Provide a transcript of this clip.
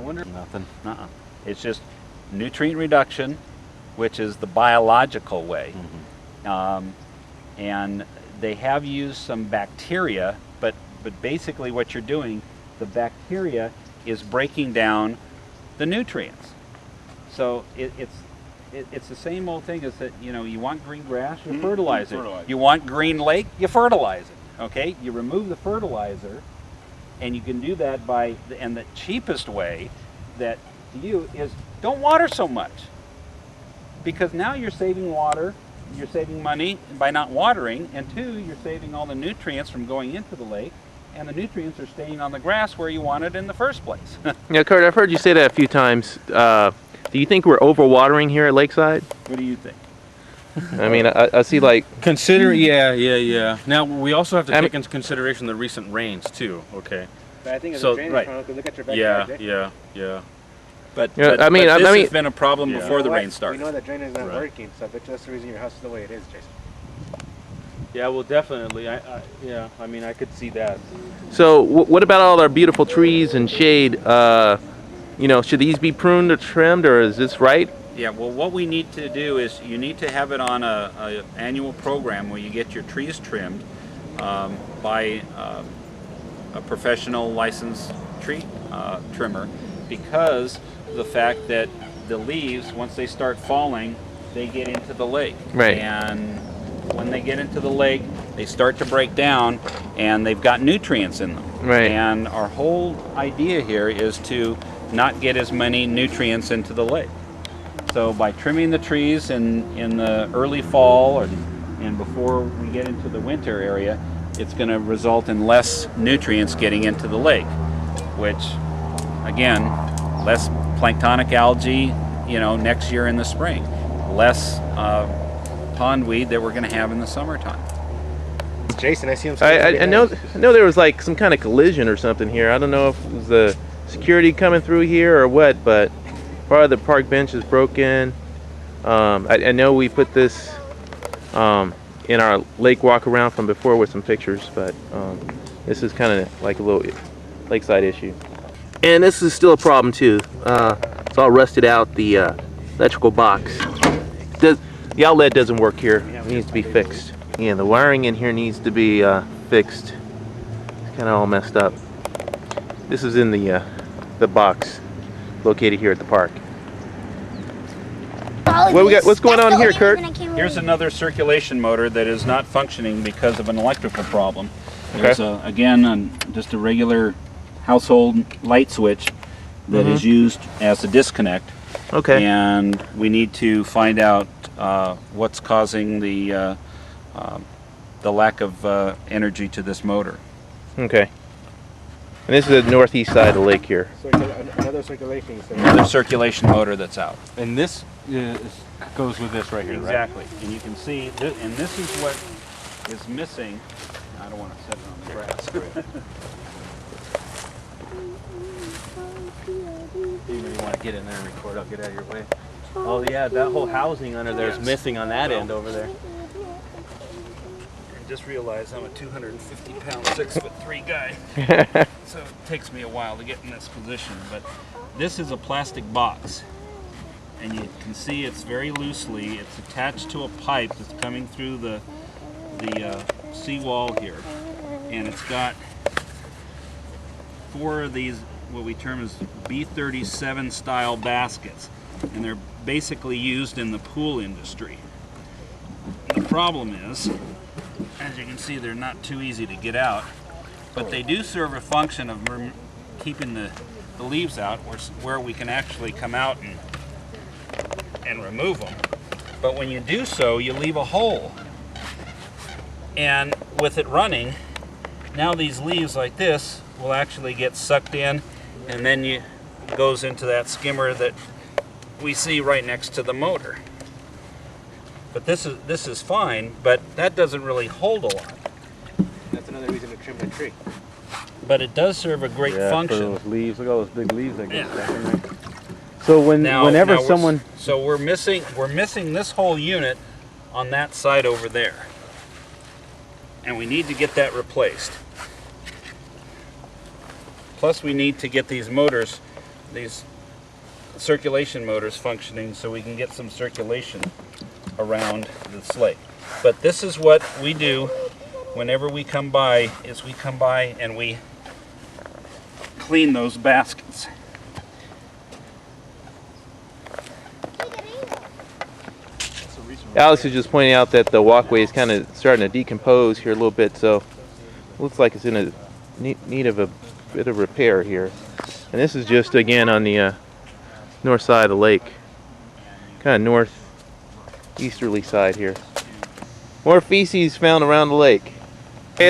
wonder. Nothing. It's just nutrient reduction, which is the biological way. And they have used some bacteria, but basically what you're doing, the bacteria is breaking down the nutrients. So it's the same old thing as that, you want green grass, you fertilize it. You want green lake, you fertilize it. Okay, you remove the fertilizer, and you can do that and the cheapest way that to you is don't water so much, because now you're saving water, you're saving money by not watering, and two, you're saving all the nutrients from going into the lake, and the nutrients are staying on the grass where you want it in the first place. Yeah, Kurt, I've heard you say that a few times. Do you think we're overwatering here at Lakeside? What do you think? I mean, I see like... Yeah. Now, we also have to take into consideration the recent rains, too, okay? But I think it's a drainage problem. Look at your backyard. Yeah. But this has been a problem before the rain started. We know that drainage is not working, so that's the reason your house is the way it is, Jason. Yeah, well, definitely. I mean, I could see that. So, what about all our beautiful trees and shade? Should these be pruned or trimmed, or is this right? Yeah, well, what we need to do is you need to have it on a annual program where you get your trees trimmed by a professional licensed tree trimmer, because the fact that the leaves, once they start falling, they get into the lake. Right. And when they get into the lake, they start to break down, and they've got nutrients in them. Right. And our whole idea here is to not get as many nutrients into the lake. So by trimming the trees in the early fall and before we get into the winter area, it's going to result in less nutrients getting into the lake, which, again, less planktonic algae, next year in the spring, less pondweed that we're going to have in the summertime. Jason, I see him. I know there was like some kind of collision or something here. I don't know if it was the security coming through here or what, but part of the park bench is broken. I know we put this in our lake walkaround from before with some pictures, but this is kind of like a little lakeside issue. And this is still a problem too. It's all rusted out, the electrical box. The outlet doesn't work here. It needs to be fixed. Yeah, the wiring in here needs to be fixed. It's kind of all messed up. This is in the box located here at the park. What we got? What's going on here, Kurt? Here's another circulation motor that is not functioning because of an electrical problem. There's just a regular household light switch that is used as a disconnect. Okay. And we need to find out what's causing the lack of energy to this motor. Okay. And this is the northeast side of the lake here. So another circulation. Another circulation motor that's out. And this goes with this right here, exactly. Right? And you can see, and this is what is missing. I don't want to set it on the grass. You really want to get in there and record, I'll get out of your way. Oh yeah, that whole housing under there is missing on that end over there. Just realized I'm a 250-pound, 6'3" guy, so it takes me a while to get in this position. But this is a plastic box, and you can see it's very loosely. It's attached to a pipe that's coming through the seawall here, and it's got 4 of these what we term as B37 style baskets, and they're basically used in the pool industry. The problem is, as you can see, they're not too easy to get out, but they do serve a function of keeping the leaves out where we can actually come out and remove them. But when you do so, you leave a hole. And with it running, now these leaves like this will actually get sucked in, and then it goes into that skimmer that we see right next to the motor. But this is fine, but that doesn't really hold a lot. That's another reason to trim the tree. But it does serve a great function. For those leaves, look at all those big leaves that get stuck in there. So whenever someone... So we're missing this whole unit on that side over there. And we need to get that replaced. Plus we need to get these motors these circulation motors functioning so we can get some circulation around this lake. But this is what we do whenever we come by, is we come by and we clean those baskets. Alex is just pointing out that the walkway is kind of starting to decompose here a little bit, so looks like it's in a need of a bit of repair here. And this is just again on the north side of the lake, kind of northeasterly side here. More feces found around the lake.